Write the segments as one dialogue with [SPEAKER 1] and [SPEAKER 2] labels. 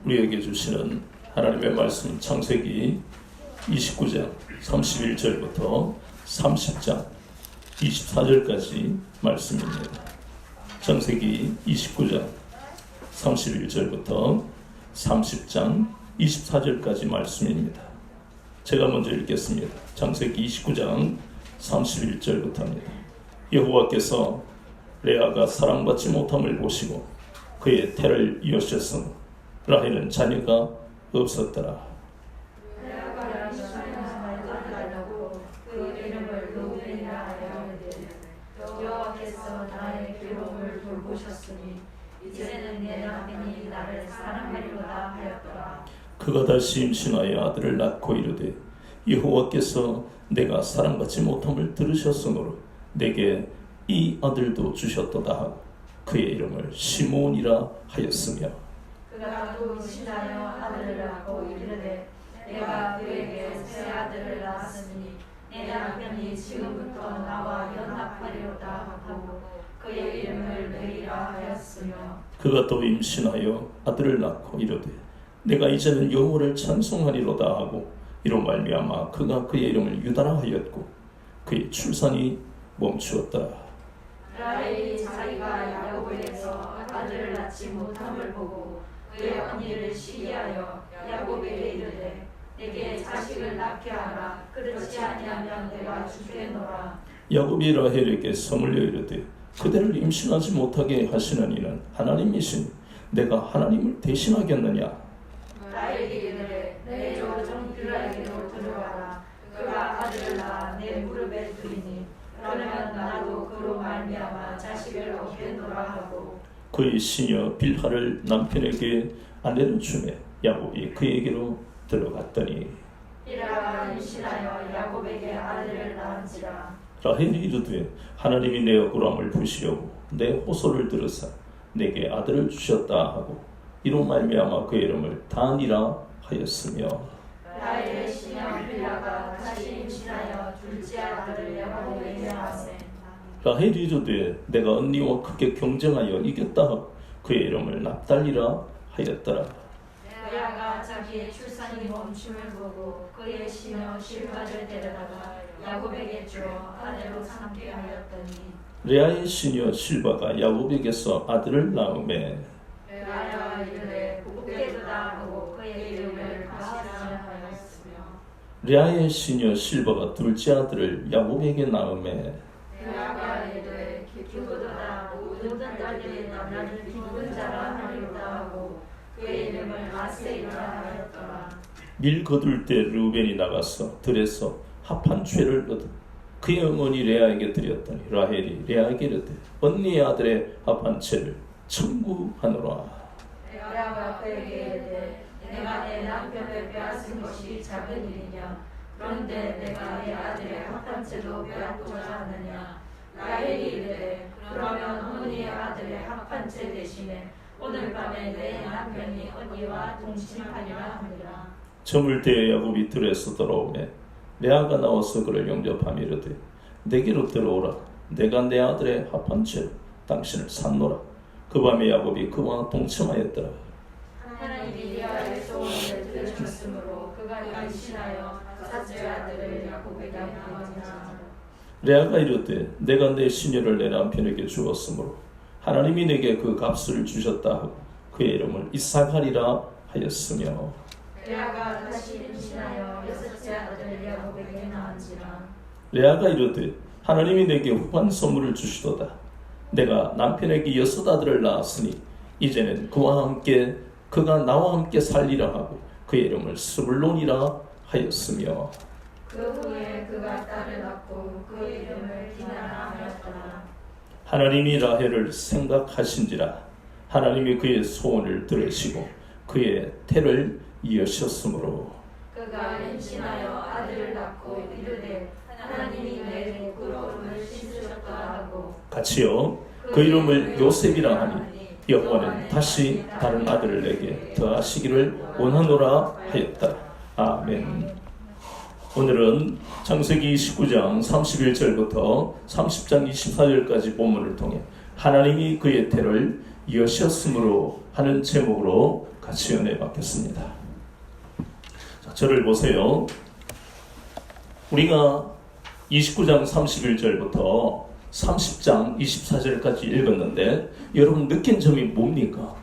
[SPEAKER 1] 우리에게 주시는 하나님의 말씀 창세기 29장 31절부터 30장 24절까지 말씀입니다. 창세기 29장 31절부터 30장 24절까지 말씀입니다. 제가 먼저 읽겠습니다. 창세기 29장 31절부터입니다. 여호와께서 레아가 사랑받지 못함을 보시고 그의 태를 이으셨으므로 라헬은 자녀가 없었더라.
[SPEAKER 2] 레아가 이스마엘을 낳으려고 그 이름을 루벤이라 하였으되 여호와께서 나의 괴로움을 돌보셨으니 이제는 내 남편이 나를 사랑하리로다 하였더라.
[SPEAKER 1] 그가 다시 임신하여 아들을 낳고 이르되 여호와께서 내가 사랑받지 못함을 들으셨으므로 내게 이 아들도 주셨도다 하고 그의 이름을 시몬이라 하였으며
[SPEAKER 2] 그가 또 임신하여 아들을 낳고 이르되 내가 그에게 새 아들을 낳았으니 내 남편이 지금부터 나와 연합하리로다 하고 그의 이름을 레이라 하였으며
[SPEAKER 1] 그가 또 임신하여 아들을 낳고 이르되 내가 이제는 여호와를 찬송하리로다 하고 이로 말미암아 그가 그의 이름을 유다라 하였고 그의 출산이 멈추었더라.
[SPEAKER 2] 라헬이 자기가 야곱에게서 아들을 낳지 못함을 보고 그의 언니를 시기하여 야곱에게 이르되 내게 자식을 낳게 하라. 그렇지 아니하면 내가 죽겠노라.
[SPEAKER 1] 야곱이 라헬에게 성을려 이르되 그대를 임신하지 못하게 하시는 이는 하나님이시니 내가 하나님을 대신하겠느냐.
[SPEAKER 2] 라헬이 이르되 내 조정 빌라에게로 들어가라. 그가 아들을 낳아 내 무릎에 두리니 그러면 나도 그로 말미암아 자식을 얻겠노라 하고
[SPEAKER 1] 그의 시녀 빌하를 남편에게 아내로 주매 야곱이 그에게로 들어갔더니
[SPEAKER 2] 빌하가 임신하여 야곱에게 아들을 낳은지라.
[SPEAKER 1] 라헬이 이르되 하나님이 내 억울함을 푸시려고 내 호소를 들으사 내게 아들을 주셨다 하고 이로 말미암아 그의 이름을 단이라 하였으며
[SPEAKER 2] 라헬의 시녀 빌하가 다시 임신하여 둘째 아들을 야곱에게 낳았으니
[SPEAKER 1] 라헬이 이르되 내가 언니와 크게 경쟁하여 이겼다 하고 그의 이름을 납달리라 하였더라.
[SPEAKER 2] 레아가 자기의 출산이 멈춤을 보고 그의 시녀 실바를 데려다가 야곱에게 주어 아내로 삼게 하였더니
[SPEAKER 1] 레아의 시녀 실바가 야곱에게서 아들을 낳음에
[SPEAKER 2] 레아가 이르되 복되도다 하고 그의 이름을 가시라 하였으며
[SPEAKER 1] 레아의 시녀 실바가 둘째 아들을 야곱에게 낳음에
[SPEAKER 2] 레아가 이르되 기쁘도다 모든 딸들이 나를 기쁜 자라 하리로다 하고 그의 이름을 아세이라 하였더라.
[SPEAKER 1] 밀 거둘 때 르우벤이 나가서 들에서 합한 죄를 얻어 그의 어머니 레아에게 드렸더니 라헬이 레아에게 이르되 언니의 아들의 합한 죄를 청구하노라.
[SPEAKER 2] 레아가 그에게 이르되 내가 내 남편을 빼앗은 것이 작은 일이냐. 그런데 내가 내 아들의 합한 채도 빼앗고자 하느냐. 라헬이 이르되 그러면 언니의 아들의 합한 채 대신에 오늘 밤에 내 남편이 언니와 동침하리라 하니라.
[SPEAKER 1] 저물 때에 야곱이 들에서 돌아오매 레아가 나와서 그를 영접하며 이르되 내게로 들어오라. 내가 내 아들의 합한 채로 당신을 산노라. 그 밤에 야곱이 그와 동침하였더라.
[SPEAKER 2] 하나님이 레아의 소원을 들으셨으므로 그가 임신하여 셋째 아들을 야곱에게 낳았느니라.
[SPEAKER 1] 레아가 이르되 내가 내 시녀를 내 남편에게 주었으므로 하나님이 내게 그 값을 주셨다 하고 그의 이름을 이삭하리라 하였으며
[SPEAKER 2] 레아가 다시 임신하여 여섯째 아들을 야곱에게 낳은지라.
[SPEAKER 1] 레아가 이르되 하나님이 내게 후한 선물을 주시도다. 내가 남편에게 여섯 아들을 낳았으니 이제는 그가 나와 함께 살리라 하고 그의 이름을 스불론이라 하였으며
[SPEAKER 2] 그 후에 그가 딸을 낳고 그 이름을 디나라 하였더라.
[SPEAKER 1] 하나님이 라헬을 생각하신지라 하나님이 그의 소원을 들으시고 그의 태를 이으셨으므로
[SPEAKER 2] 그가 임신하여 아들을 낳고 이르되 하나님이 내 부끄러움을 씻으셨다 하고
[SPEAKER 1] 같이요 그 이름을 요셉이라 하니 여호와는 다시 다른 아들을 내게 더하시기를 원하노라 하였다. 아멘. 오늘은 창세기 19장 31절부터 30장 24절까지 본문을 통해 하나님이 그의 태를 이으셨으므로 하는 제목으로 같이 은혜 받겠습니다. 자, 저를 보세요. 우리가 29장 31절부터 30장 24절까지 읽었는데 여러분 느낀 점이 뭡니까?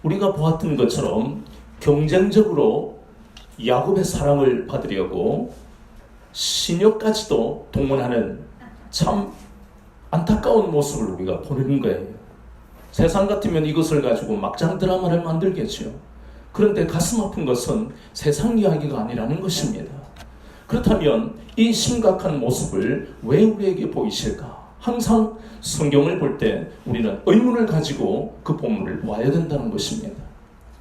[SPEAKER 1] 우리가 보았던 것처럼 경쟁적으로 야곱의 사랑을 받으려고 시녀까지도 동원하는 참 안타까운 모습을 우리가 보는 거예요. 세상 같으면 이것을 가지고 막장 드라마를 만들겠죠. 그런데 가슴 아픈 것은 세상 이야기가 아니라는 것입니다. 그렇다면 이 심각한 모습을 왜 우리에게 보이실까? 항상 성경을 볼 때 우리는 의문을 가지고 그 본문을 보아야 된다는 것입니다.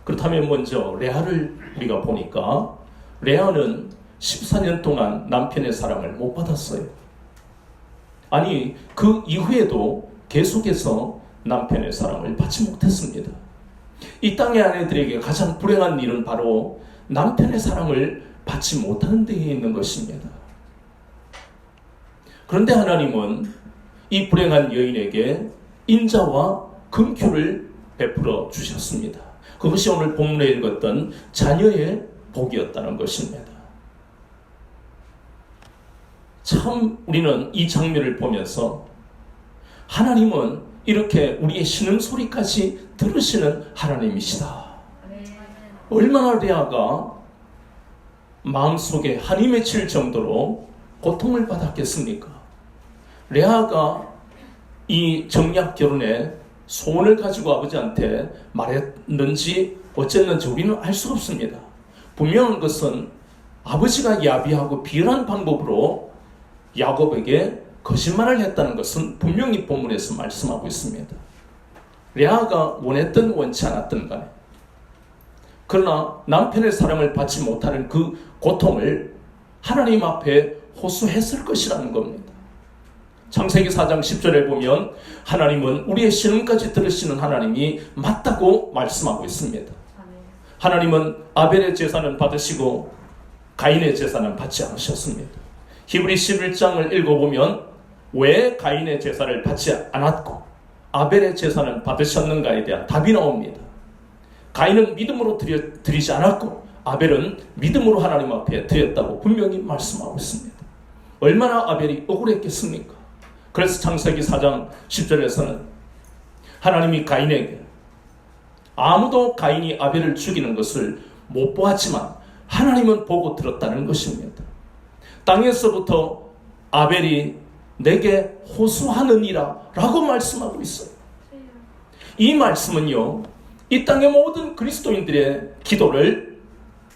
[SPEAKER 1] 그렇다면 먼저 레아를 우리가 보니까 레아는 14년 동안 남편의 사랑을 못 받았어요. 아니 그 이후에도 계속해서 남편의 사랑을 받지 못했습니다. 이 땅의 아내들에게 가장 불행한 일은 바로 남편의 사랑을 받지 못하는 데에 있는 것입니다. 그런데 하나님은 이 불행한 여인에게 인자와 긍휼을 베풀어 주셨습니다. 그것이 오늘 본문에 읽었던 자녀의 복이었다는 것입니다. 참 우리는 이 장면을 보면서 하나님은 이렇게 우리의 신음소리까지 들으시는 하나님이시다. 얼마나 레아가 마음속에 한이 맺힐 정도로 고통을 받았겠습니까? 레아가 이 정략 결혼에 소원을 가지고 아버지한테 말했는지 어쨌는지 우리는 알 수 없습니다. 분명한 것은 아버지가 야비하고 비열한 방법으로 야곱에게 거짓말을 했다는 것은 분명히 본문에서 말씀하고 있습니다. 레아가 원했든 원치 않았든 간에 그러나 남편의 사랑을 받지 못하는 그 고통을 하나님 앞에 호소했을 것이라는 겁니다. 창세기 4장 10절에 보면 하나님은 우리의 신음까지 들으시는 하나님이 맞다고 말씀하고 있습니다. 하나님은 아벨의 제사는 받으시고 가인의 제사는 받지 않으셨습니다. 히브리 11장을 읽어보면 왜 가인의 제사를 받지 않았고 아벨의 제사는 받으셨는가에 대한 답이 나옵니다. 가인은 믿음으로 드리지 않았고 아벨은 믿음으로 하나님 앞에 드렸다고 분명히 말씀하고 있습니다. 얼마나 아벨이 억울했겠습니까? 그래서 창세기 4장 10절에서는 하나님이 가인에게 아무도 가인이 아벨을 죽이는 것을 못 보았지만 하나님은 보고 들었다는 것입니다. 땅에서부터 아벨이 내게 호소하느니라 라고 말씀하고 있어요. 이 말씀은요, 이 땅의 모든 그리스도인들의 기도를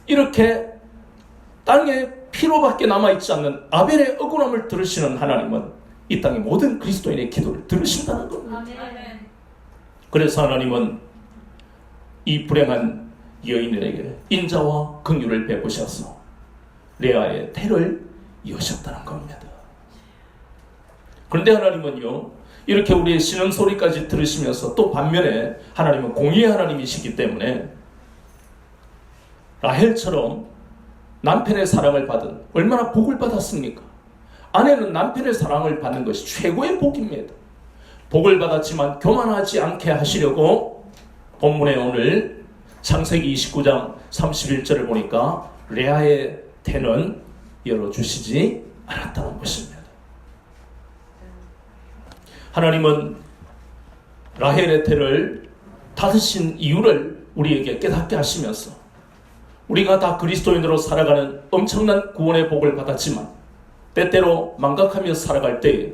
[SPEAKER 1] 이렇게 땅에 피로밖에 남아있지 않는 아벨의 억울함을 들으시는 하나님은 이 땅의 모든 그리스도인의 기도를 들으신다는 겁니다. 아멘. 그래서 하나님은 이 불행한 여인에게 인자와 긍휼을 베푸셔서 레아의 태를 이으셨다는 겁니다. 그런데 하나님은요, 이렇게 우리의 신음소리까지 들으시면서 또 반면에 하나님은 공의의 하나님이시기 때문에 라헬처럼 남편의 사랑을 받은 얼마나 복을 받았습니까? 아내는 남편의 사랑을 받는 것이 최고의 복입니다. 복을 받았지만 교만하지 않게 하시려고 본문에 오늘 창세기 29장 31절을 보니까 레아의 태는 열어주시지 않았다는 것입니다. 하나님은 라헬의 태를 닫으신 이유를 우리에게 깨닫게 하시면서 우리가 다 그리스도인으로 살아가는 엄청난 구원의 복을 받았지만 때때로 망각하며 살아갈 때에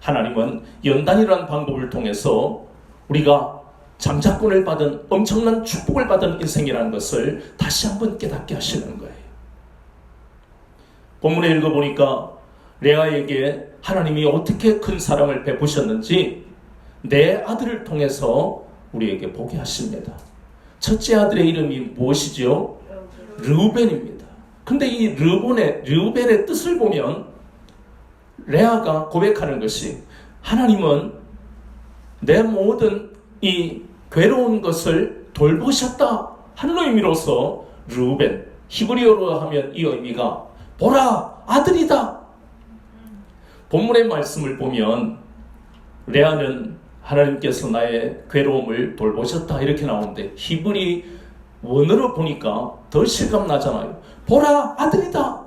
[SPEAKER 1] 하나님은 연단이라는 방법을 통해서 우리가 장자권을 받은 엄청난 축복을 받은 인생이라는 것을 다시 한번 깨닫게 하시는 거예요. 본문에 읽어보니까 레아에게 하나님이 어떻게 큰 사랑을 베푸셨는지 내 아들을 통해서 우리에게 보게 하십니다. 첫째 아들의 이름이 무엇이죠? 르우벤입니다. 근데 이 르우벤의 뜻을 보면 레아가 고백하는 것이 하나님은 내 모든 이 괴로운 것을 돌보셨다 하는 의미로서 르우벤, 히브리어로 하면 이 의미가 보라 아들이다. 본문의 말씀을 보면 레아는 하나님께서 나의 괴로움을 돌보셨다 이렇게 나오는데 히브리 원어로 보니까 더 실감 나잖아요. 보라 아들이다.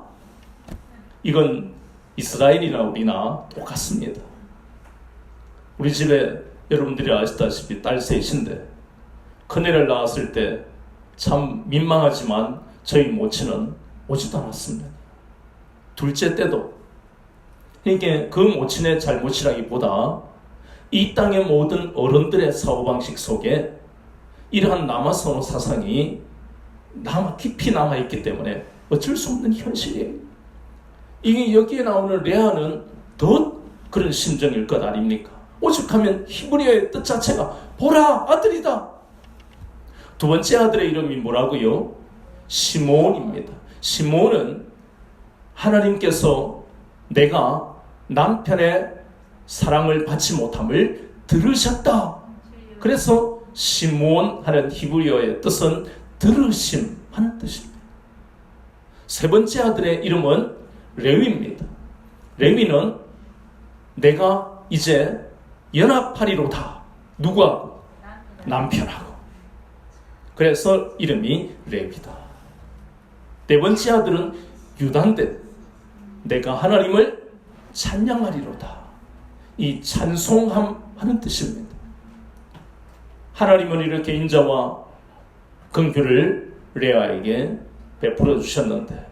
[SPEAKER 1] 이건 이스라엘이나 우리나 똑같습니다. 우리 집에 여러분들이 아시다시피 딸 셋인데 큰애를 낳았을 때 참 민망하지만 저희 모친은 오지도 않았습니다. 둘째 때도. 그러니까 그 모친의 잘못이라기보다 이 땅의 모든 어른들의 사고방식 속에 이러한 남아선호 사상이 깊이 남아있기 때문에 어쩔 수 없는 현실이에요. 이게 여기에 나오는 레아는 더 그런 심정일 것 아닙니까? 오죽하면 히브리어의 뜻 자체가 보라 아들이다. 두 번째 아들의 이름이 뭐라고요? 시몬입니다. 시몬은 하나님께서 내가 남편의 사랑을 받지 못함을 들으셨다. 그래서 시몬 하는 히브리어의 뜻은 들으심 하는 뜻입니다. 세 번째 아들의 이름은 레위입니다. 레위는 내가 이제 연합하리로다. 누구하고? 남편하고. 그래서 이름이 레위다. 네 번째 아들은 유다인데 내가 하나님을 찬양하리로다. 이 찬송함 하는 뜻입니다. 하나님은 이렇게 인자와 긍휼을 레아에게 베풀어 주셨는데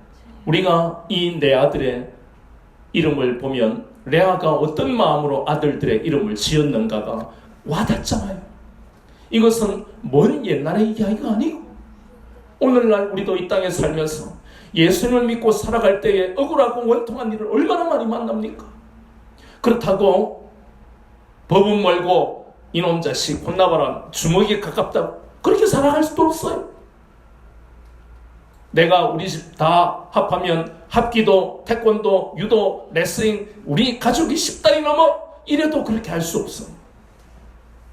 [SPEAKER 1] 우리가 이 네 아들의 이름을 보면 레아가 어떤 마음으로 아들들의 이름을 지었는가가 와닿잖아요. 이것은 먼 옛날의 이야기가 아니고 오늘날 우리도 이 땅에 살면서 예수님을 믿고 살아갈 때에 억울하고 원통한 일을 얼마나 많이 만납니까? 그렇다고 법은 멀고 이놈 자식 혼나봐라 주먹이 가깝다 그렇게 살아갈 수도 없어요. 내가 우리 집 다 합하면 합기도, 태권도, 유도, 레슬링 우리 가족이 10달이 넘어 이래도 그렇게 할 수 없어요.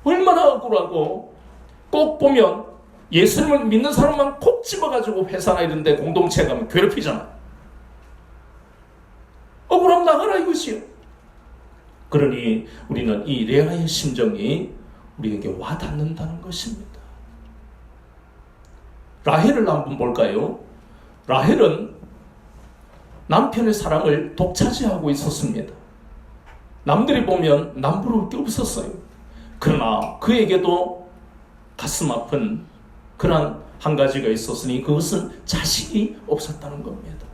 [SPEAKER 1] 얼마나 억울하고 꼭 보면 예수님을 믿는 사람만 콕 집어가지고 회사나 이런 데 공동체에 가면 괴롭히잖아. 억울하면 나가라 이것이요. 그러니 우리는 이 레아의 심정이 우리에게 와닿는다는 것입니다. 라헬을 한번 볼까요? 라헬은 남편의 사랑을 독차지하고 있었습니다. 남들이 보면 남부러울 게 없었어요. 그러나 그에게도 가슴 아픈 그런 한 가지가 있었으니 그것은 자식이 없었다는 겁니다.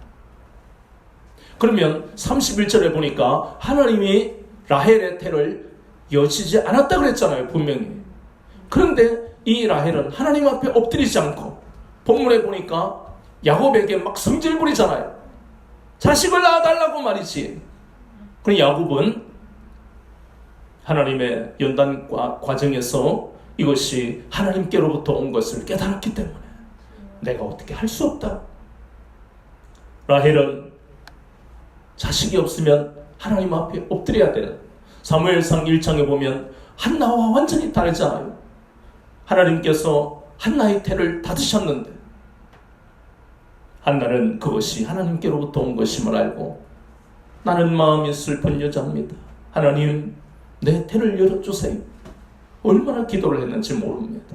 [SPEAKER 1] 그러면 31절에 보니까 하나님이 라헬의 태를 여치지 않았다 그랬잖아요. 분명히. 그런데 이 라헬은 하나님 앞에 엎드리지 않고 본문에 보니까 야곱에게 막 성질 부리잖아요. 자식을 낳아달라고 말이지. 그럼 야곱은 하나님의 연단 과정에서 이것이 하나님께로부터 온 것을 깨달았기 때문에 내가 어떻게 할 수 없다. 라헬은 자식이 없으면 하나님 앞에 엎드려야 되는 사무엘상 1장에 보면 한나와 완전히 다르잖아요. 하나님께서 한나의 태를 닫으셨는데 한나는 그것이 하나님께로부터 온 것임을 알고 나는 마음이 슬픈 여자입니다. 하나님 내 태를 열어주세요. 얼마나 기도를 했는지 모릅니다.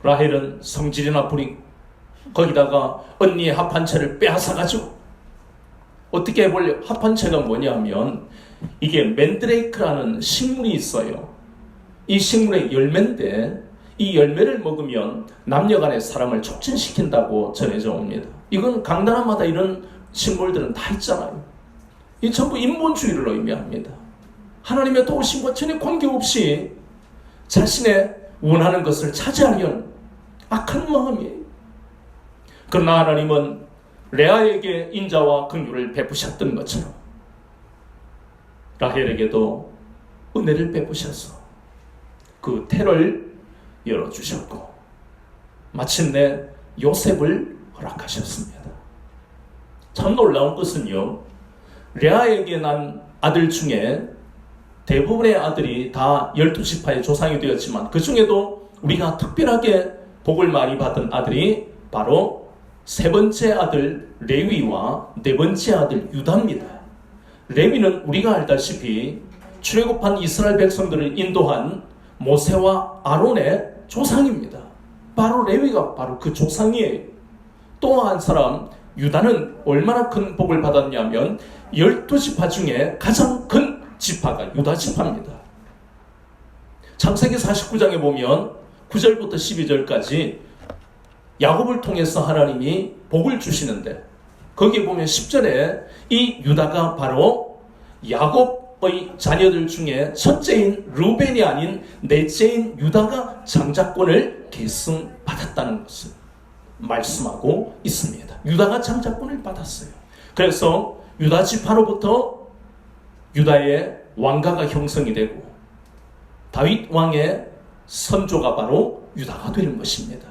[SPEAKER 1] 라헬은 성질이나 부리고 거기다가 언니의 합한채를 빼앗아가지고 어떻게 해보려? 합한채가 뭐냐면 이게 맨드레이크라는 식물이 있어요. 이 식물의 열매인데 이 열매를 먹으면 남녀간의 사랑을 촉진시킨다고 전해져 옵니다. 이건 강나라마다 이런 식물들은 다 있잖아요. 이 전부 인본주의를 의미합니다. 하나님의 도우심과 전혀 관계없이 자신의 원하는 것을 차지하면 악한 마음이에요. 그러나 하나님은 레아에게 인자와 긍휼을 베푸셨던 것처럼 라헬에게도 은혜를 베푸셔서 그 태를 열어주셨고 마침내 요셉을 허락하셨습니다. 참 놀라운 것은요, 레아에게 난 아들 중에 대부분의 아들이 다 12지파의 조상이 되었지만 그 중에도 우리가 특별하게 복을 많이 받은 아들이 바로 세 번째 아들 레위와 네 번째 아들 유다입니다. 레위는 우리가 알다시피 출애굽한 이스라엘 백성들을 인도한 모세와 아론의 조상입니다. 바로 레위가 바로 그 조상이에요. 또 한 사람 유다는 얼마나 큰 복을 받았냐면 12지파 중에 가장 큰 지파가 유다 지파입니다. 창세기 49장에 보면 9절부터 12절까지 야곱을 통해서 하나님이 복을 주시는데 거기에 보면 10절에 이 유다가 바로 야곱의 자녀들 중에 첫째인 루벤이 아닌 넷째인 유다가 장자권을 계승받았다는 것을 말씀하고 있습니다. 유다가 장자권을 받았어요. 그래서 유다 지파로부터 유다의 왕가가 형성이 되고 다윗 왕의 선조가 바로 유다가 되는 것입니다.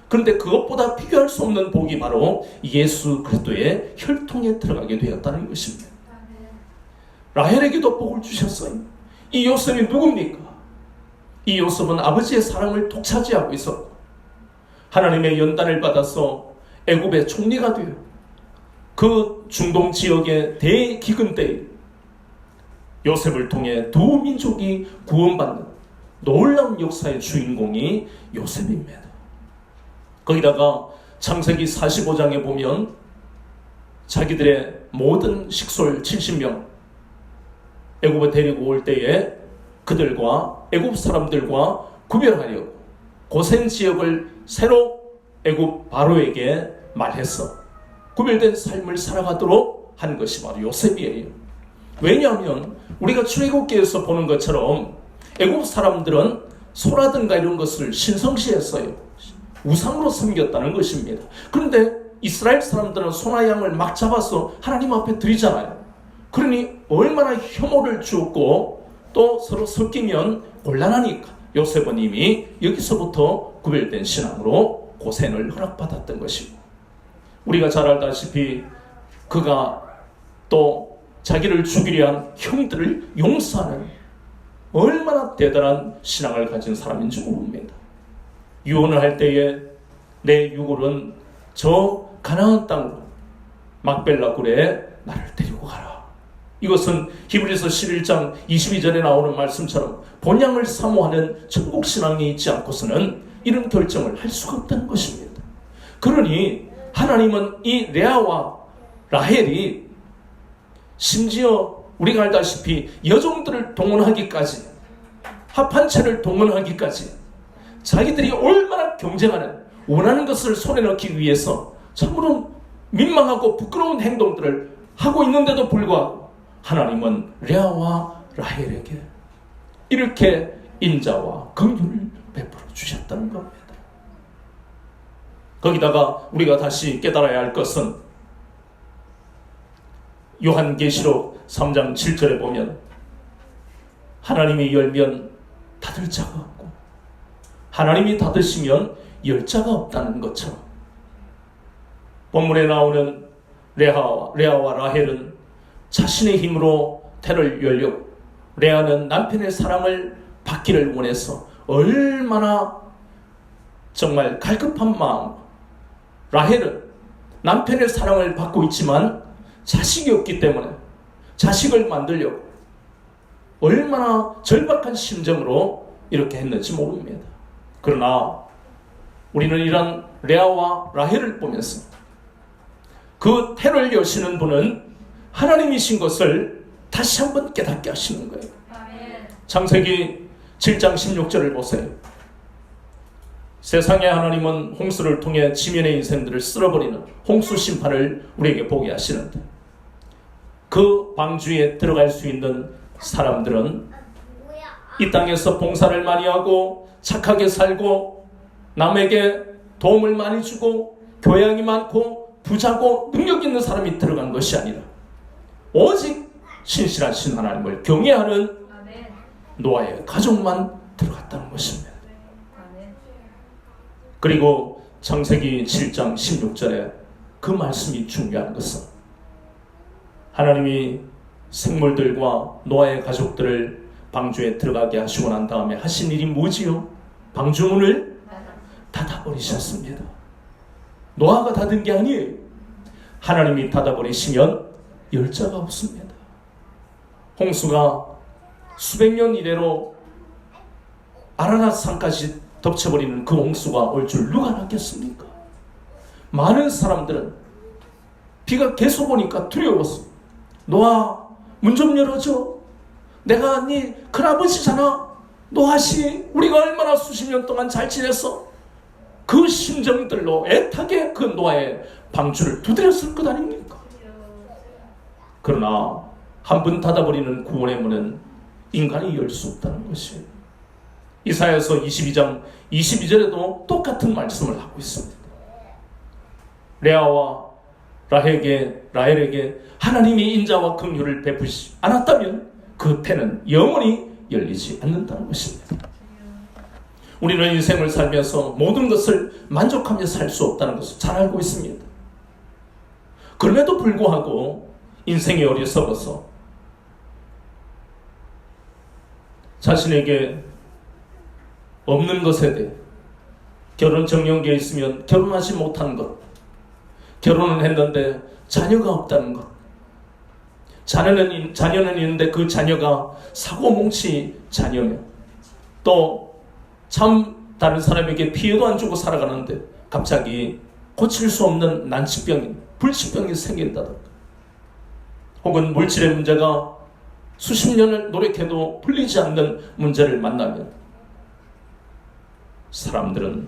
[SPEAKER 1] 그런데 그것보다 비교할 수 없는 복이 바로 예수 그리스도의 혈통에 들어가게 되었다는 것입니다. 라헬에게도 복을 주셨어요. 이 요셉이 누굽니까? 이 요셉은 아버지의 사랑을 독차지하고 있었고 하나님의 연단을 받아서 애굽의 총리가 되어 그 중동 지역의 대기근 때에 요셉을 통해 두 민족이 구원받는 놀라운 역사의 주인공이 요셉입니다. 거기다가 창세기 45장에 보면 자기들의 모든 식솔 70명 애굽에 데리고 올 때에 그들과 애굽 사람들과 구별하려고 고센 지역을 새로 애굽 바로에게 말해서 구별된 삶을 살아가도록 한 것이 바로 요셉이에요. 왜냐하면 우리가 출애굽기에서 보는 것처럼 애굽 사람들은 소라든가 이런 것을 신성시했어요. 우상으로 섬겼다는 것입니다. 그런데 이스라엘 사람들은 소나 양을 막 잡아서 하나님 앞에 드리잖아요. 그러니 얼마나 혐오를 주었고 또 서로 섞이면 곤란하니까 요셉은 이미 여기서부터 구별된 신앙으로 고생을 허락받았던 것이고 우리가 잘 알다시피 그가 또 자기를 죽이려 한 형들을 용서하는 얼마나 대단한 신앙을 가진 사람인지 모릅니다. 유언을 할 때에 내 유골은 저 가나안 땅으로 막벨라 굴에 나를 데리고 가라. 이것은 히브리서 11장 22절에 나오는 말씀처럼 본향을 사모하는 천국 신앙이 있지 않고서는 이런 결정을 할 수가 없다는 것입니다. 그러니 하나님은 이 레아와 라헬이 심지어 우리가 알다시피 여종들을 동원하기까지 합한체를 동원하기까지 자기들이 얼마나 경쟁하는 원하는 것을 손에 넣기 위해서 참으로 민망하고 부끄러운 행동들을 하고 있는데도 불구하고 하나님은 레아와 라헬에게 이렇게 인자와 긍휼을 베풀어 주셨다는 겁니다. 거기다가 우리가 다시 깨달아야 할 것은 요한계시록 3장 7절에 보면 하나님이 열면 닫을 자가 없고 하나님이 닫으시면 열 자가 없다는 것처럼 본문에 나오는 레아와 라헬은 자신의 힘으로 태를 열려고 레아는 남편의 사랑을 받기를 원해서 얼마나 정말 갈급한 마음 라헬은 남편의 사랑을 받고 있지만 자식이 없기 때문에 자식을 만들려고 얼마나 절박한 심정으로 이렇게 했는지 모릅니다. 그러나 우리는 이런 레아와 라헬을 보면서 그 태를 여시는 분은 하나님이신 것을 다시 한번 깨닫게 하시는 거예요. 창세기 7장 16절을 보세요. 세상의 하나님은 홍수를 통해 지면의 인생들을 쓸어버리는 홍수 심판을 우리에게 보게 하시는데 그 방주에 들어갈 수 있는 사람들은 이 땅에서 봉사를 많이 하고 착하게 살고 남에게 도움을 많이 주고 교양이 많고 부자고 능력 있는 사람이 들어간 것이 아니라 오직 신실하신 하나님을 경외하는 노아의 가족만 들어갔다는 것입니다. 그리고 창세기 7장 16절에 그 말씀이 중요한 것은 하나님이 생물들과 노아의 가족들을 방주에 들어가게 하시고 난 다음에 하신 일이 뭐지요? 방주문을 닫아버리셨습니다. 노아가 닫은 게 아니에요. 하나님이 닫아버리시면 열자가 없습니다. 홍수가 수백 년 이래로 아라랏 산까지 덮쳐버리는 그 홍수가 올 줄 누가 알았겠습니까? 많은 사람들은 비가 계속 오니까 두려웠어. 노아, 문 좀 열어줘. 내가 네 큰아버지잖아. 노아씨, 우리가 얼마나 수십 년 동안 잘 지냈어. 그 심정들로 애타게 그 노아의 방주를 두드렸을 것 아닙니까? 그러나 한 번 닫아버리는 구원의 문은 인간이 열 수 없다는 것이에요. 이사야서 22장 22절에도 똑같은 말씀을 하고 있습니다. 레아와 라헬에게 하나님이 인자와 긍휼을 베푸시지 않았다면 그 태는 영원히 열리지 않는다는 것입니다. 우리는 인생을 살면서 모든 것을 만족하며 살 수 없다는 것을 잘 알고 있습니다. 그럼에도 불구하고 인생이 어리석어서 자신에게 없는 것에 대해 결혼 정년기에 있으면 결혼하지 못한 것, 결혼을 했는데 자녀가 없다는 것, 자녀는 있는데 그 자녀가 사고뭉치 자녀며 또 참 다른 사람에게 피해도 안 주고 살아가는데 갑자기 고칠 수 없는 난치병이, 불치병이 생긴다든가, 혹은 물질의 문제가 수십 년을 노력해도 풀리지 않는 문제를 만나면 사람들은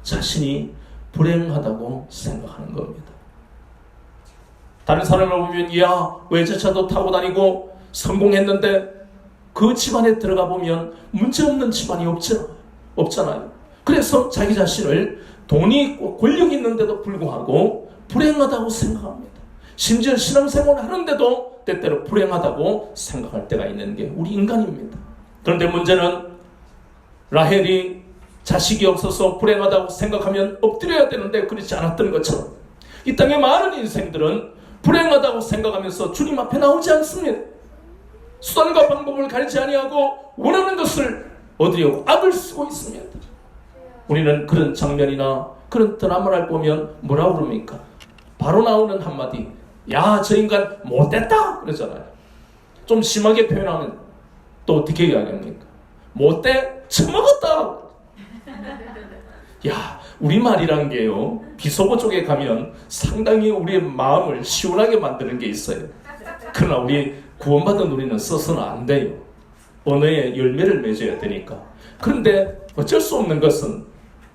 [SPEAKER 1] 자신이 불행하다고 생각하는 겁니다. 다른 사람을 보면 야, 외제차도 타고 다니고 성공했는데 그 집안에 들어가 보면 문제없는 집안이 없잖아요. 그래서 자기 자신을 돈이 있고 권력이 있는데도 불구하고 불행하다고 생각합니다. 심지어 신앙생활을 하는데도 때때로 불행하다고 생각할 때가 있는 게 우리 인간입니다. 그런데 문제는 라헬이 자식이 없어서 불행하다고 생각하면 엎드려야 되는데 그렇지 않았던 것처럼 이 땅의 많은 인생들은 불행하다고 생각하면서 주님 앞에 나오지 않습니다. 수단과 방법을 가리지 아니하고 원하는 것을 얻으려고 악을 쓰고 있습니다. 우리는 그런 장면이나 그런 드라마를 보면 뭐라고 그럽니까? 바로 나오는 한마디, 야, 저 인간 못됐다 그러잖아요. 좀 심하게 표현하면 또 어떻게 이야기합니까? 못돼? 처먹었다. 야, 우리말이란 게요, 비속어 쪽에 가면 상당히 우리의 마음을 시원하게 만드는 게 있어요. 그러나 우리 구원받은 우리는 써서는 안 돼요. 언어의 열매를 맺어야 되니까. 그런데 어쩔 수 없는 것은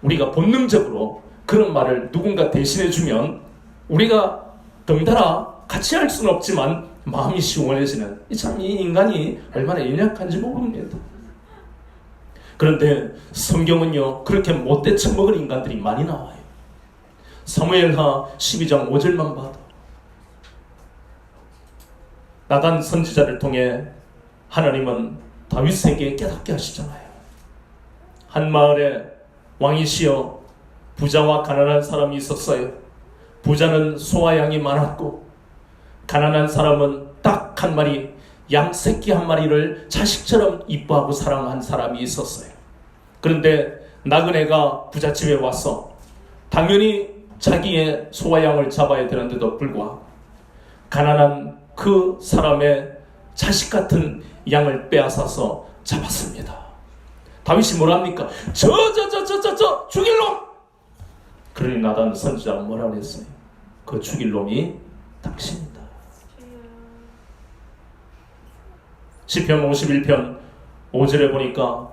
[SPEAKER 1] 우리가 본능적으로 그런 말을 누군가 대신해주면 우리가 덩달아 같이 할 수는 없지만 마음이 시원해지는, 참 이 인간이 얼마나 연약한지 모릅니다. 그런데 성경은요, 그렇게 못돼 처먹은 인간들이 많이 나와요. 사무엘하 12장 5절만 봐도 나단 선지자를 통해 하나님은 다윗에게 깨닫게 하시잖아요. 한 마을에 왕이시여 부자와 가난한 사람이 있었어요. 부자는 소와 양이 많았고 가난한 사람은 딱 한 마리, 양 새끼 한 마리를 자식처럼 이뻐하고 사랑한 사람이 있었어요. 그런데 나그네가 부잣집에 와서 당연히 자기의 소와 양을 잡아야 되는데도 불구하고 가난한 그 사람의 자식 같은 양을 빼앗아서 잡았습니다. 다윗이 뭐랍니까? 저 죽일 놈! 그러니 나단 선지자가 뭐라고 했어요? 그 죽일 놈이 당신이다. 시편 51편 5절에 보니까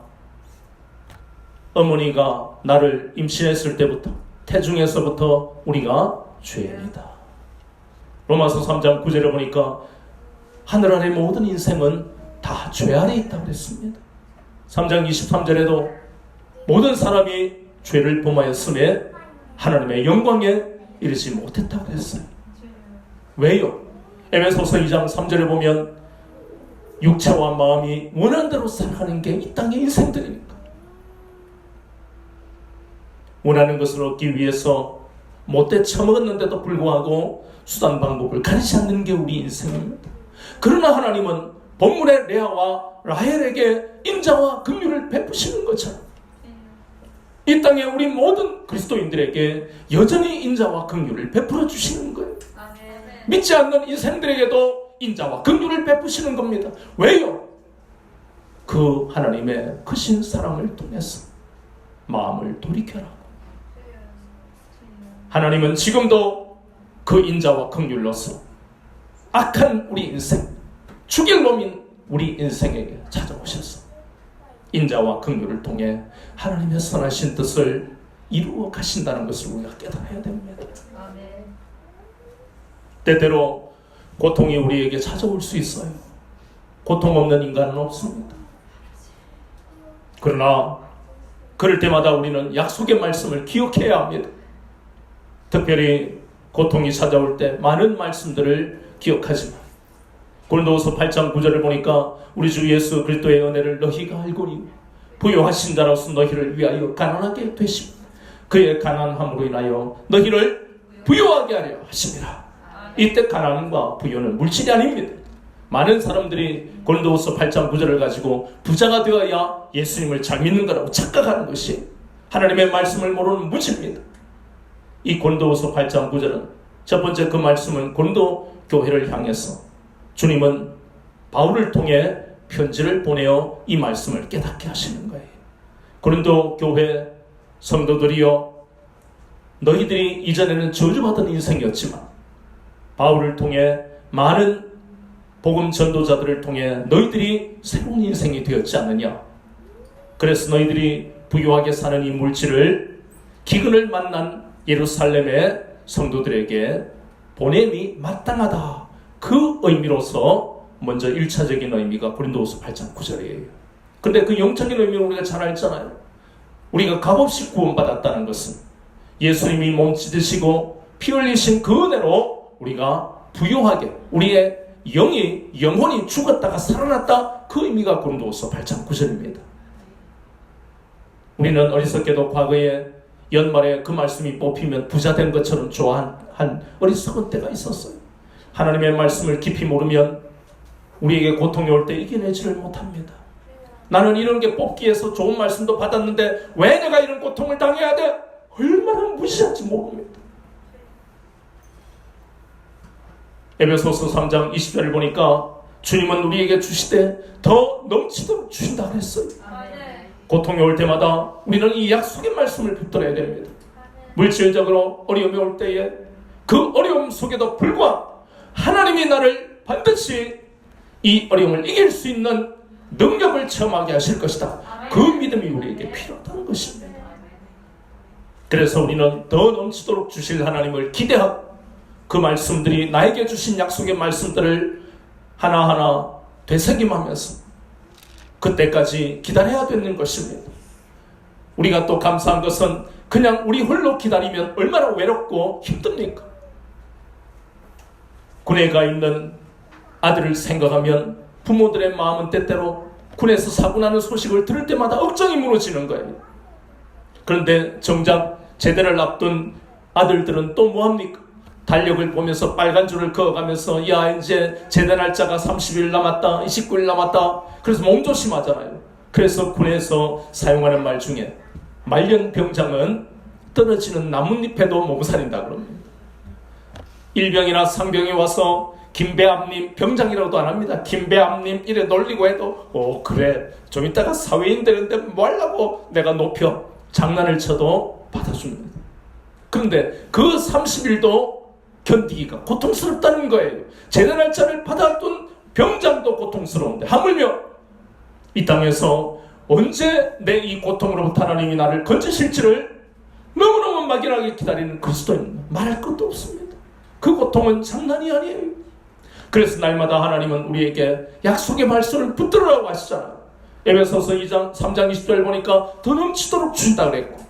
[SPEAKER 1] 어머니가 나를 임신했을 때부터, 태중에서부터 우리가 죄인이다. 로마서 3장 9절에 보니까 하늘 아래 모든 인생은 다 죄 아래 있다고 그랬습니다. 3장 23절에도 모든 사람이 죄를 범하였음에 하나님의 영광에 이르지 못했다고 했어요. 왜요? 에베소서 2장 3절에 보면 육체와 마음이 원하는 대로 살아가는 게 이 땅의 인생들이니까. 원하는 것을 얻기 위해서 못돼 처먹었는데도 불구하고 수단 방법을 가리지 않는 게 우리 인생입니다. 그러나 하나님은 본문의 레아와 라헬에게 인자와 긍휼을 베푸시는 것처럼 이 땅에 우리 모든 그리스도인들에게 여전히 인자와 긍휼을 베풀어 주시는 거예요. 믿지 않는 인생들에게도 인자와 긍휼을 베푸시는 겁니다. 왜요? 그 하나님의 크신 사랑을 통해서 마음을 돌이켜라. 하나님은 지금도 그 인자와 긍휼로서 악한 우리 인생, 죽일 놈인 우리 인생에게 찾아오셔서 인자와 긍휼을 통해 하나님의 선하신 뜻을 이루어 가신다는 것을 우리가 깨달아야 됩니다. 때때로 고통이 우리에게 찾아올 수 있어요. 고통 없는 인간은 없습니다. 그러나 그럴 때마다 우리는 약속의 말씀을 기억해야 합니다. 특별히 고통이 찾아올 때 많은 말씀들을 기억하지만 고린도후서 8장 9절을 보니까 우리 주 예수 그리스도의 은혜를 너희가 알고니 부요하신 자로서 너희를 위하여 가난하게 되시고 그의 가난함으로 인하여 너희를 부요하게 하려 하심이라. 이때 가난과 부요는 물질이 아닙니다. 많은 사람들이 고린도후서 8장 9절을 가지고 부자가 되어야 예수님을 잘 믿는 거라고 착각하는 것이 하나님의 말씀을 모르는 무지입니다. 이 고린도후서 8장 9절은 첫 번째 그 말씀은 고린도 교회를 향해서 주님은 바울을 통해 편지를 보내어 이 말씀을 깨닫게 하시는 거예요. 고린도 교회 성도들이여, 너희들이 이전에는 저주받은 인생이었지만 바울을 통해 많은 복음 전도자들을 통해 너희들이 새로운 인생이 되었지 않느냐. 그래서 너희들이 부유하게 사는 이 물질을 기근을 만난 예루살렘의 성도들에게 보냄이 마땅하다. 그 의미로서 먼저 1차적인 의미가 고린도후서 8장 9절이에요. 그런데 그 영적인 의미를 우리가 잘 알잖아요. 우리가 값없이 구원받았다는 것은 예수님이 몸 찢으시고 피 흘리신 그 은혜로 우리가 부유하게 우리의 영혼이 죽었다가 살아났다. 그 의미가 고린도후서 8장 9절입니다. 우리는 어리석게도 과거에 연말에 그 말씀이 뽑히면 부자된 것처럼 좋아한 어리석은 때가 있었어요. 하나님의 말씀을 깊이 모르면 우리에게 고통이 올 때 이겨내지를 못합니다. 나는 이런 게 뽑기에서 좋은 말씀도 받았는데 왜 내가 이런 고통을 당해야 돼? 얼마나 무시한지 모릅니다. 에베소서 3장 20절을 보니까 주님은 우리에게 주시되 더 넘치도록 주신다 그랬어요. 고통이 올 때마다 우리는 이 약속의 말씀을 붙들어야 됩니다. 물질적으로 어려움이 올 때에 그 어려움 속에도 불구하고 하나님이 나를 반드시 이 어려움을 이길 수 있는 능력을 체험하게 하실 것이다. 그 믿음이 우리에게 필요하다는 것입니다. 그래서 우리는 더 넘치도록 주실 하나님을 기대하고 그 말씀들이 나에게 주신 약속의 말씀들을 하나하나 되새김하면서 그때까지 기다려야 되는 것입니다. 우리가 또 감사한 것은 그냥 우리 홀로 기다리면 얼마나 외롭고 힘듭니까? 군에 가 있는 아들을 생각하면 부모들의 마음은 때때로 군에서 사고 나는 소식을 들을 때마다 억장이 무너지는 거예요. 그런데 정작 제대를 앞둔 아들들은 또 뭐합니까? 달력을 보면서 빨간 줄을 그어가면서 야 이제 제대 날짜가 30일 남았다 29일 남았다. 그래서 몸조심하잖아요. 그래서 군에서 사용하는 말 중에 말년병장은 떨어지는 나뭇잎에도 몸살인다 그럽니다. 일병이나 상병이 와서 김배암님 병장이라고도 안 합니다. 김배암님 이래 놀리고 해도 그래 좀 이따가 사회인 되는데 뭐 하려고 내가 높여 장난을 쳐도 받아줍니다. 그런데 그 30일도 견디기가 고통스럽다는 거예요. 제대 날짜를 받아둔 병장도 고통스러운데 하물며 이 땅에서 언제 내 이 고통으로부터 하나님이 나를 건지실지를 너무너무 막연하게 기다리는 그리스도인 말할 것도 없습니다. 그 고통은 장난이 아니에요. 그래서 날마다 하나님은 우리에게 약속의 말씀을 붙들으라고 하시잖아요. 에베소서 2장 3장 20절 보니까 더 넘치도록 주신다 그랬고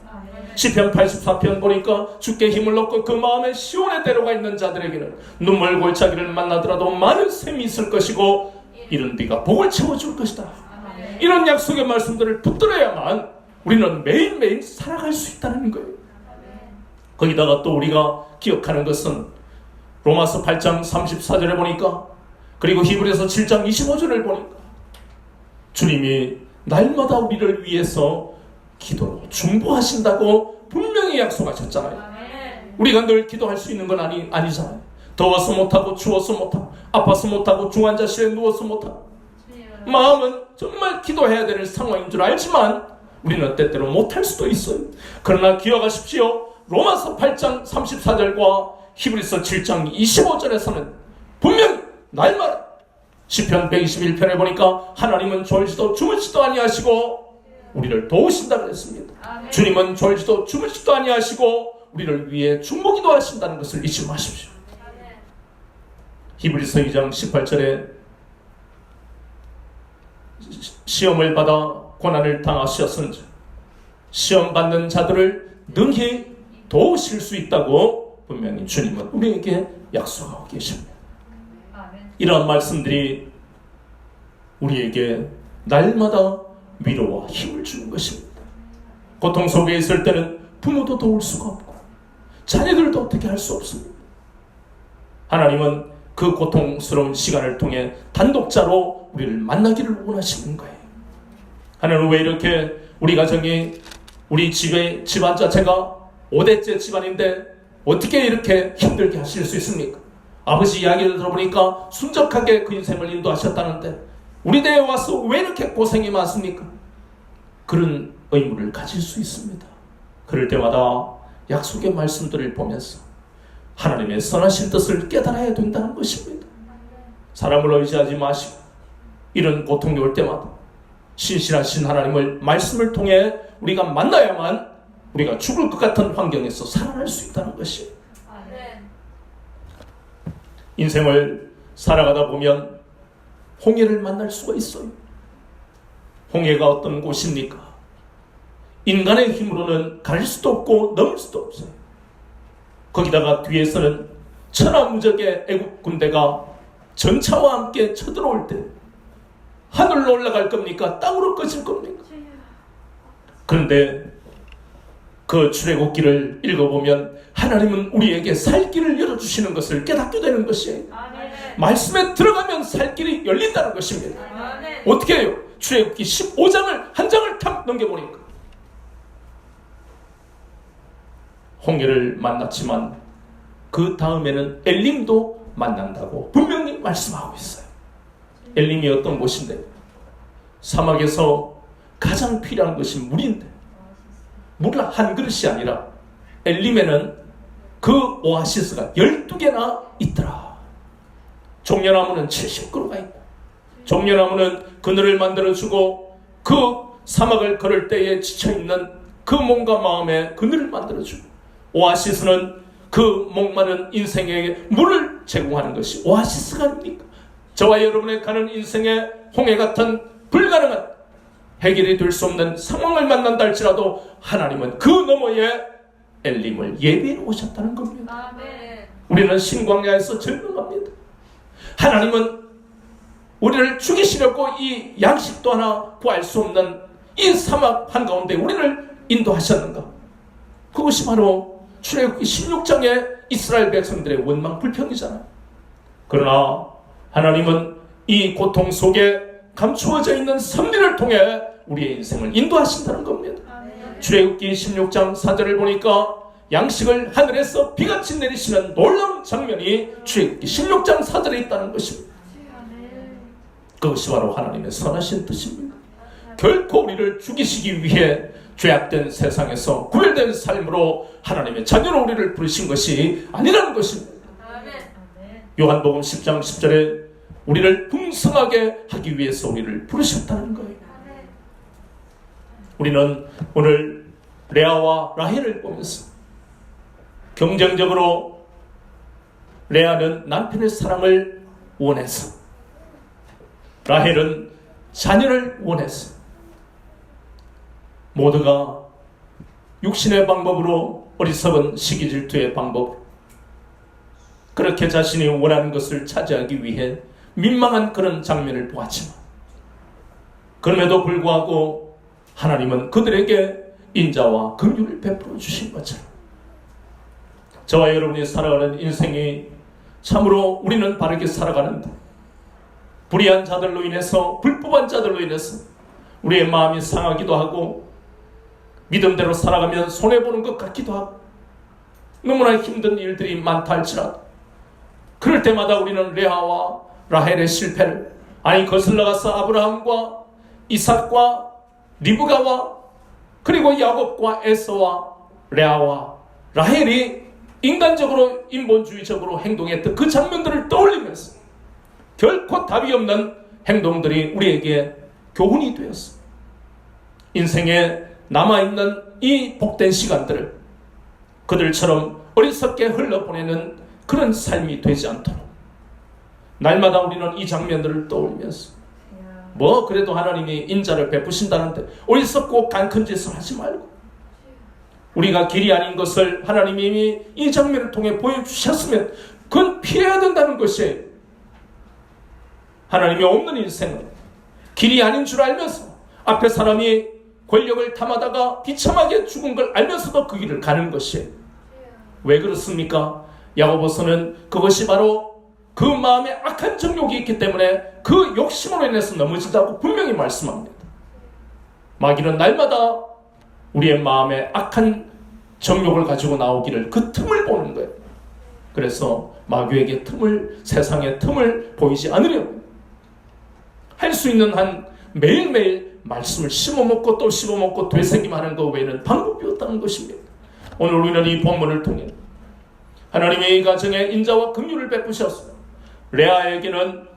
[SPEAKER 1] 시편 84편 보니까 주께 힘을 얻고 그 마음에 시온의 대로가 있는 자들에게는 눈물 골짜기를 만나더라도 많은 샘이 있을 것이고 이런 비가 복을 채워줄 것이다. 이런 약속의 말씀들을 붙들어야만 우리는 매일매일 살아갈 수 있다는 거예요. 거기다가 또 우리가 기억하는 것은 로마서 8장 34절에 보니까 그리고 히브리서 7장 25절을 보니까 주님이 날마다 우리를 위해서 기도로 중보하신다고 분명히 약속하셨잖아요. 우리가 늘 기도할 수 있는 건 아니잖아요. 더워서 못하고 추워서 못하고 아파서 못하고 중환자실에 누워서 못하고 마음은 정말 기도해야 되는 상황인 줄 알지만 우리는 때때로 못할 수도 있어요. 그러나 기억하십시오. 로마서 8장 34절과 히브리서 7장 25절에서는 분명히 날마다 시편 121편에 보니까 하나님은 졸지도 주무시도 아니하시고 우리를 도우신다 그랬습니다. 주님은 졸지도 주무시도 아니하시고 우리를 위해 중보기도 하신다는 것을 잊지 마십시오. 히브리서 2장 18절에 시험을 받아 고난을 당하셨은즉 시험 받는 자들을 능히 도우실 수 있다고 분명히 주님은 우리에게 약속하고 계십니다. 이러한 말씀들이 우리에게 날마다 위로와 힘을 주는 것입니다. 고통 속에 있을 때는 부모도 도울 수가 없고 자녀들도 어떻게 할 수 없습니다. 하나님은 그 고통스러운 시간을 통해 단독자로 우리를 만나기를 원하시는 거예요. 하나님은 왜 이렇게 우리 가정이 우리 집안 자체가 5대째 집안인데 어떻게 이렇게 힘들게 하실 수 있습니까? 아버지 이야기를 들어보니까 순적하게 그 인생을 인도하셨다는데 우리 대에 와서 왜 이렇게 고생이 많습니까? 그런 의무를 가질 수 있습니다. 그럴 때마다 약속의 말씀들을 보면서 하나님의 선하신 뜻을 깨달아야 된다는 것입니다. 사람을 의지하지 마시고 이런 고통이 올 때마다 신실하신 하나님을 말씀을 통해 우리가 만나야만 우리가 죽을 것 같은 환경에서 살아날 수 있다는 것입니다. 인생을 살아가다 보면 홍해를 만날 수가 있어요. 홍해가 어떤 곳입니까? 인간의 힘으로는 가릴 수도 없고 넘을 수도 없어요. 거기다가 뒤에서는 천하무적의 애국 군대가 전차와 함께 쳐들어올 때 하늘로 올라갈 겁니까? 땅으로 꺼질 겁니까? 그런데 그 출애굽기를 읽어보면 하나님은 우리에게 살 길을 열어주시는 것을 깨닫게 되는 것이에요. 말씀에 들어가면 살 길이 열린다는 것입니다. 어떻게 해요? 출애굽기 15장을 한 장을 탁 넘겨보니까 홍해를 만났지만 그 다음에는 엘림도 만난다고 분명히 말씀하고 있어요. 엘림이 어떤 곳인데 사막에서 가장 필요한 것이 물인데 물 한 그릇이 아니라 엘림에는 그 오아시스가 12개나 있더라. 종려나무는 70그루가 있고 종려나무는 그늘을 만들어주고 그 사막을 걸을 때에 지쳐있는 그 몸과 마음에 그늘을 만들어주고 오아시스는 그 목마른 인생에게 물을 제공하는 것이 오아시스가 아닙니까? 저와 여러분의 가는 인생의 홍해 같은 불가능한 해결이 될 수 없는 상황을 만난다 할지라도 하나님은 그 너머에 엘림을 예비해 오셨다는 겁니다. 아멘. 우리는 신광야에서 적용합니다. 하나님은 우리를 죽이시려고 이 양식도 하나 구할 수 없는 이 사막 한가운데 우리를 인도하셨는가? 그것이 바로 출애굽기 16장의 이스라엘 백성들의 원망 불평이잖아요. 그러나 하나님은 이 고통 속에 감추어져 있는 섭리를 통해 우리의 인생을 인도하신다는 겁니다. 출애굽기 16장 4절을 보니까 양식을 하늘에서 비같이 내리시는 놀라운 장면이 출애굽기 16장 4절에 있다는 것입니다. 그것이 바로 하나님의 선하신 뜻입니다. 결코 우리를 죽이시기 위해 죄악된 세상에서 구별된 삶으로 하나님의 자녀로 우리를 부르신 것이 아니라는 것입니다. 요한복음 10장 10절에 우리를 풍성하게 하기 위해서 우리를 부르셨다는 거예요. 우리는 오늘 레아와 라헬을 보면서 경쟁적으로 레아는 남편의 사랑을 원해서 라헬은 자녀를 원해서 모두가 육신의 방법으로 어리석은 시기질투의 방법으로 그렇게 자신이 원하는 것을 차지하기 위해 민망한 그런 장면을 보았지만 그럼에도 불구하고 하나님은 그들에게 인자와 긍휼을 베풀어 주신 것처럼 저와 여러분이 살아가는 인생이 참으로 우리는 바르게 살아가는데 불의한 자들로 인해서 불법한 자들로 인해서 우리의 마음이 상하기도 하고 믿음대로 살아가면 손해보는 것 같기도 하고 너무나 힘든 일들이 많다 할지라도 그럴 때마다 우리는 레아와 라헬의 실패를 아니 거슬러 가서 아브라함과 이삭과 리브가와 그리고 야곱과 에서와 레아와 라헬이 인간적으로 인본주의적으로 행동했던 그 장면들을 떠올리면서 결코 답이 없는 행동들이 우리에게 교훈이 되었어. 인생에 남아있는 이 복된 시간들을 그들처럼 어리석게 흘러보내는 그런 삶이 되지 않도록 날마다 우리는 이 장면들을 떠올리면서 뭐 그래도 하나님이 인자를 베푸신다는데 어리석고 간 큰 짓을 하지 말고 우리가 길이 아닌 것을 하나님이 이 장면을 통해 보여주셨으면 그건 피해야 된다는 것이 하나님이 없는 인생은 길이 아닌 줄 알면서 앞에 사람이 권력을 탐하다가 비참하게 죽은 걸 알면서도 그 길을 가는 것이 왜 그렇습니까? 야고보서는 그것이 바로 그 마음에 악한 정욕이 있기 때문에 그 욕심으로 인해서 넘어진다고 분명히 말씀합니다. 마귀는 날마다 우리의 마음에 악한 정욕을 가지고 나오기를 그 틈을 보는 거예요. 그래서 마귀에게 세상의 틈을 보이지 않으려고 할 수 있는 한 매일매일 말씀을 씹어먹고 또 씹어먹고 되새김하는 것 외에는 방법이 없다는 것입니다. 오늘 우리는 이 본문을 통해 하나님의 이 가정에 인자와 긍휼을 베푸셨어요. 레아에게는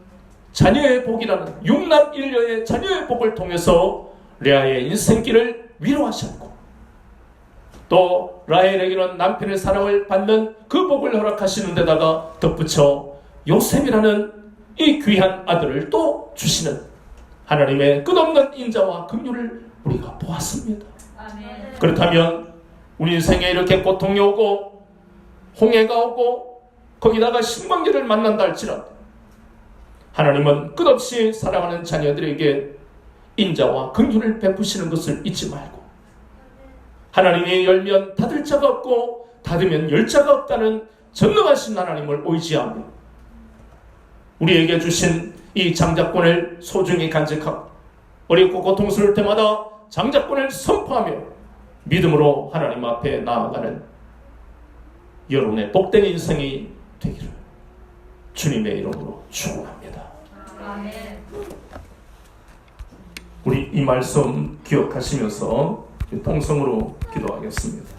[SPEAKER 1] 자녀의 복이라는 육남 일녀의 자녀의 복을 통해서 레아의 인생길을 위로하셨고 또 라헬에게는 남편의 사랑을 받는 그 복을 허락하시는 데다가 덧붙여 요셉이라는 이 귀한 아들을 또 주시는 하나님의 끝없는 인자와 긍휼을 우리가 보았습니다.
[SPEAKER 2] 아멘.
[SPEAKER 1] 그렇다면 우리 인생에 이렇게 고통이 오고 홍해가 오고 거기다가 신방기를 만난다 할지라도 하나님은 끝없이 사랑하는 자녀들에게 인자와 긍휼을 베푸시는 것을 잊지 말고 하나님이 열면 닫을 자가 없고 닫으면 열 자가 없다는 전능하신 하나님을 의지하며 우리에게 주신 이 장자권을 소중히 간직하고 어렵고 고통스러울 때마다 장자권을 선포하며 믿음으로 하나님 앞에 나아가는 여러분의 복된 인생이 되기를 주님의 이름으로 축원합니다.
[SPEAKER 2] 아멘.
[SPEAKER 1] 우리 이 말씀 기억하시면서 통성으로 기도하겠습니다.